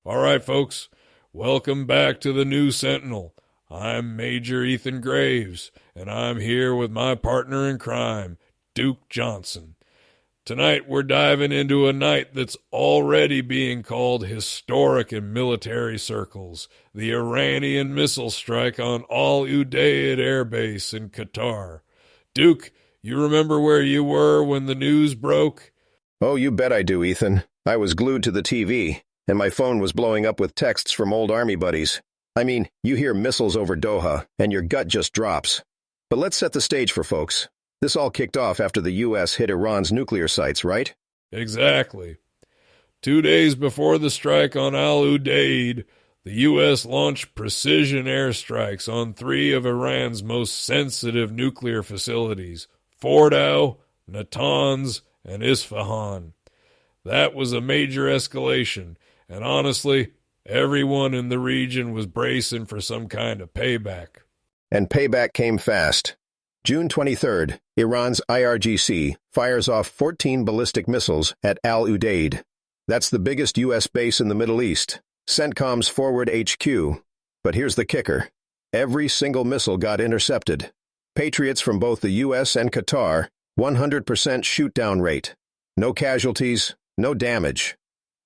All right, folks, welcome back to the New Sentinel. I'm Major Ethan Graves, and I'm here with my partner in crime, Duke Johnson. Tonight we're diving into a night that's already being called historic in military circles, the Iranian missile strike on Al Udeid Air Base in Qatar. Duke, you remember where you were when the news broke? Oh, you bet I do, Ethan. I was glued to the TV, and my phone was blowing up with texts from old Army buddies. I mean, you hear missiles over Doha, and your gut just drops. But let's set the stage for folks. This all kicked off after the U.S. hit Iran's nuclear sites, right? Exactly. 2 days before the strike on Al Udeid, the U.S. launched precision airstrikes on 3 of Iran's most sensitive nuclear facilities, Fordow, Natanz, and Isfahan. That was a major escalation, and honestly, everyone in the region was bracing for some kind of payback. And payback came fast. June 23rd, Iran's IRGC fires off 14 ballistic missiles at Al Udeid. That's the biggest U.S. base in the Middle East, CENTCOM's forward HQ. But here's the kicker. Every single missile got intercepted. Patriots from both the U.S. and Qatar, 100% shoot-down rate. No casualties, no damage.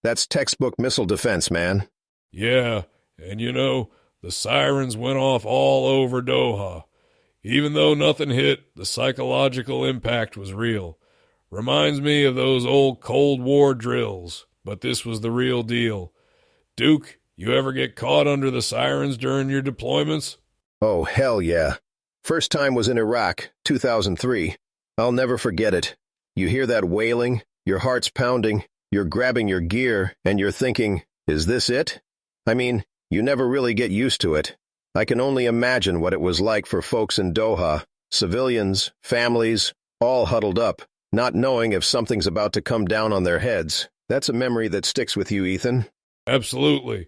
That's textbook missile defense, man. Yeah, and the sirens went off all over Doha. Even though nothing hit, the psychological impact was real. Reminds me of those old Cold War drills, but this was the real deal. Duke, you ever get caught under the sirens during your deployments? Oh, hell yeah. First time was in Iraq, 2003. I'll never forget it. You hear that wailing, your heart's pounding, you're grabbing your gear, and you're thinking, is this it? I mean, you never really get used to it. I can only imagine what it was like for folks in Doha, civilians, families, all huddled up, not knowing if something's about to come down on their heads. That's a memory that sticks with you, Ethan. Absolutely.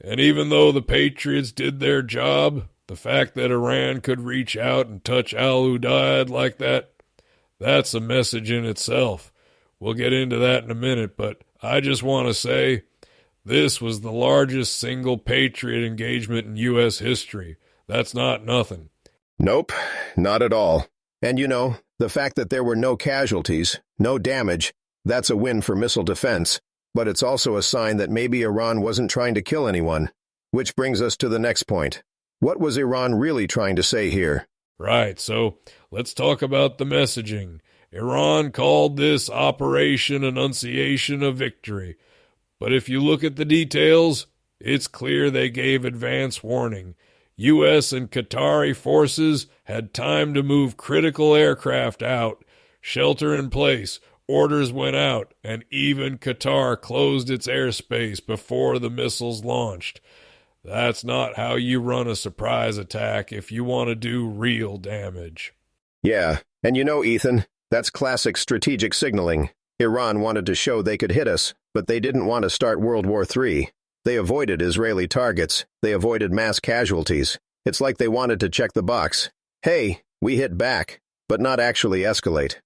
And even though the Patriots did their job, the fact that Iran could reach out and touch Al Udeid like that, that's a message in itself. We'll get into that in a minute, but I just want to say this was the largest single Patriot engagement in U.S. history. That's not nothing. Nope, not at all. And the fact that there were no casualties, no damage, that's a win for missile defense. But it's also a sign that maybe Iran wasn't trying to kill anyone. Which brings us to the next point. What was Iran really trying to say here? Right, so let's talk about the messaging. Iran called this Operation Annunciation a victory. But if you look at the details, it's clear they gave advance warning. U.S. and Qatari forces had time to move critical aircraft out, shelter in place, orders went out, and even Qatar closed its airspace before the missiles launched. That's not how you run a surprise attack if you want to do real damage. Yeah, and Ethan, that's classic strategic signaling. Iran wanted to show they could hit us, but they didn't want to start World War III. They avoided Israeli targets. They avoided mass casualties. It's like they wanted to check the box. Hey, we hit back, but not actually escalate.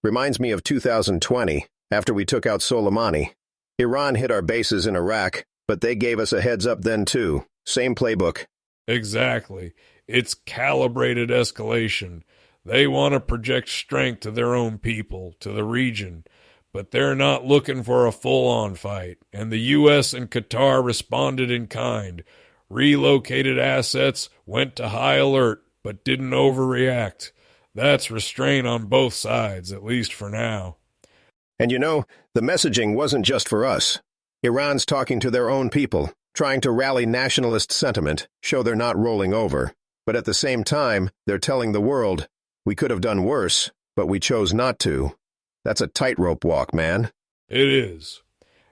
Reminds me of 2020, after we took out Soleimani. Iran hit our bases in Iraq, but they gave us a heads up then too. Same playbook. Exactly. It's calibrated escalation. They want to project strength to their own people, to the region, but they're not looking for a full-on fight, and the U.S. and Qatar responded in kind. Relocated assets, went to high alert, but didn't overreact. That's restraint on both sides, at least for now. And the messaging wasn't just for us. Iran's talking to their own people, trying to rally nationalist sentiment, show they're not rolling over. But at the same time, they're telling the world, we could have done worse, but we chose not to. That's a tightrope walk, man. It is.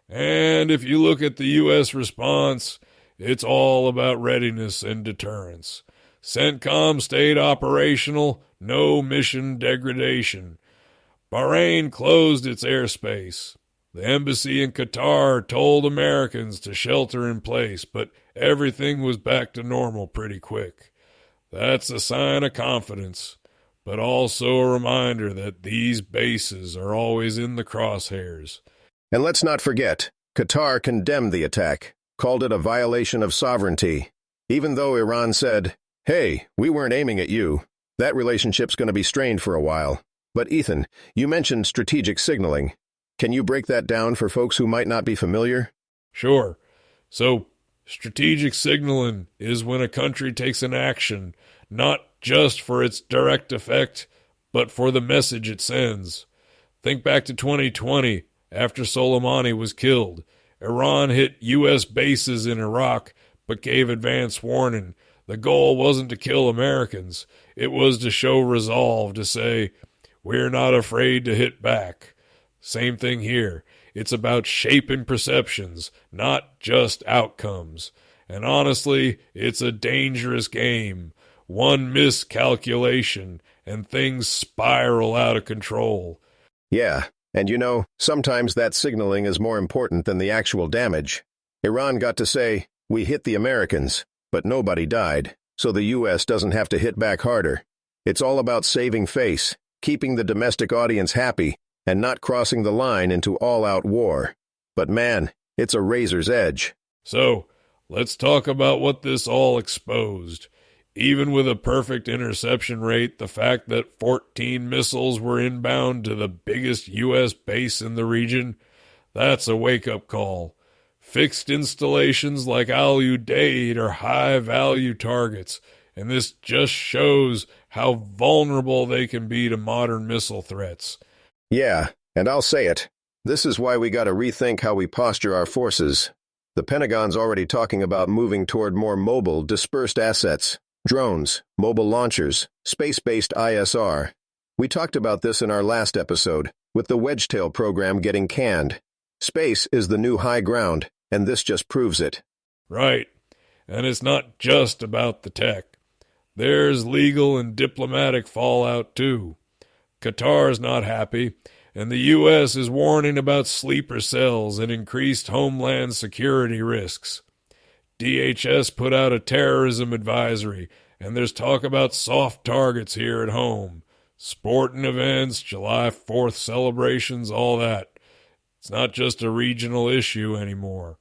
And if you look at the U.S. response, it's all about readiness and deterrence. CENTCOM stayed operational, no mission degradation. Bahrain closed its airspace. The embassy in Qatar told Americans to shelter in place, but everything was back to normal pretty quick. That's a sign of confidence, but also a reminder that these bases are always in the crosshairs. And let's not forget, Qatar condemned the attack. called it a violation of sovereignty. Even though Iran said, "Hey, we weren't aiming at you," that relationship's going to be strained for a while. But Ethan, you mentioned strategic signaling. Can you break that down for folks who might not be familiar? Sure. So, strategic signaling is when a country takes an action, not just for its direct effect, but for the message it sends. Think back to 2020, after Soleimani was killed. Iran hit U.S. bases in Iraq, but gave advance warning. The goal wasn't to kill Americans. It was to show resolve, to say, we're not afraid to hit back. Same thing here. It's about shaping perceptions, not just outcomes. And honestly, it's a dangerous game. One miscalculation, and things spiral out of control. Yeah, and sometimes that signaling is more important than the actual damage. Iran got to say, "We hit the Americans," but nobody died, so the U.S. doesn't have to hit back harder. It's all about saving face, keeping the domestic audience happy, and not crossing the line into all-out war. But man, it's a razor's edge. So, let's talk about what this all exposed. Even with a perfect interception rate, the fact that 14 missiles were inbound to the biggest U.S. base in the region, that's a wake-up call. Fixed installations like Al Udeid are high-value targets, and this just shows how vulnerable they can be to modern missile threats. Yeah, and I'll say it. This is why we got to rethink how we posture our forces. The Pentagon's already talking about moving toward more mobile, dispersed assets. Drones, mobile launchers, space-based ISR. We talked about this in our last episode, with the Wedgetail program getting canned. Space is the new high ground, and this just proves it. Right, and it's not just about the tech. There's legal and diplomatic fallout, too. Qatar's not happy, and the U.S. is warning about sleeper cells and increased homeland security risks. DHS put out a terrorism advisory, and there's talk about soft targets here at home. Sporting events, July 4th celebrations, all that. It's not just a regional issue anymore.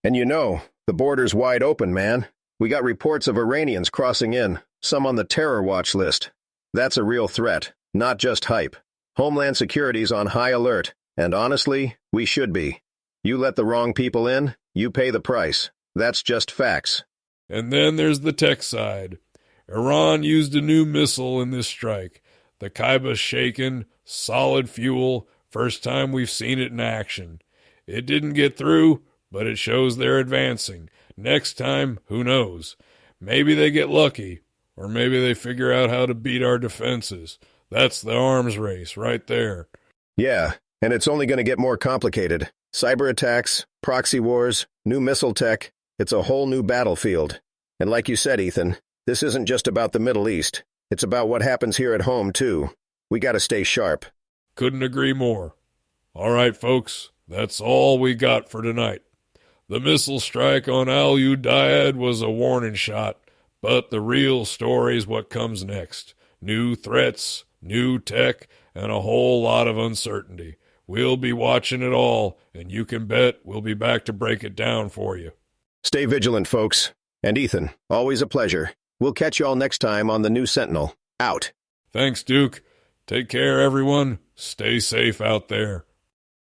And the border's wide open, man. We got reports of Iranians crossing in, some on the terror watch list. That's a real threat, not just hype. Homeland Security's on high alert, and honestly, we should be. You let the wrong people in, you pay the price. That's just facts. And then there's the tech side. Iran used a new missile in this strike. The Kaiba shaken, solid fuel, first time we've seen it in action. It didn't get through, but it shows they're advancing. Next time, who knows? Maybe they get lucky, or maybe they figure out how to beat our defenses. That's the arms race right there. Yeah, and it's only going to get more complicated. Cyber attacks, proxy wars, new missile tech. It's a whole new battlefield. And like you said, Ethan, this isn't just about the Middle East. It's about what happens here at home, too. We got to stay sharp. Couldn't agree more. All right, folks, that's all we got for tonight. The missile strike on Al Udeid was a warning shot, but the real story's what comes next. New threats, new tech, and a whole lot of uncertainty. We'll be watching it all, and you can bet we'll be back to break it down for you. Stay vigilant, folks. And Ethan, always a pleasure. We'll catch y'all next time on the New Sentinel. Out. Thanks, Duke. Take care, everyone. Stay safe out there.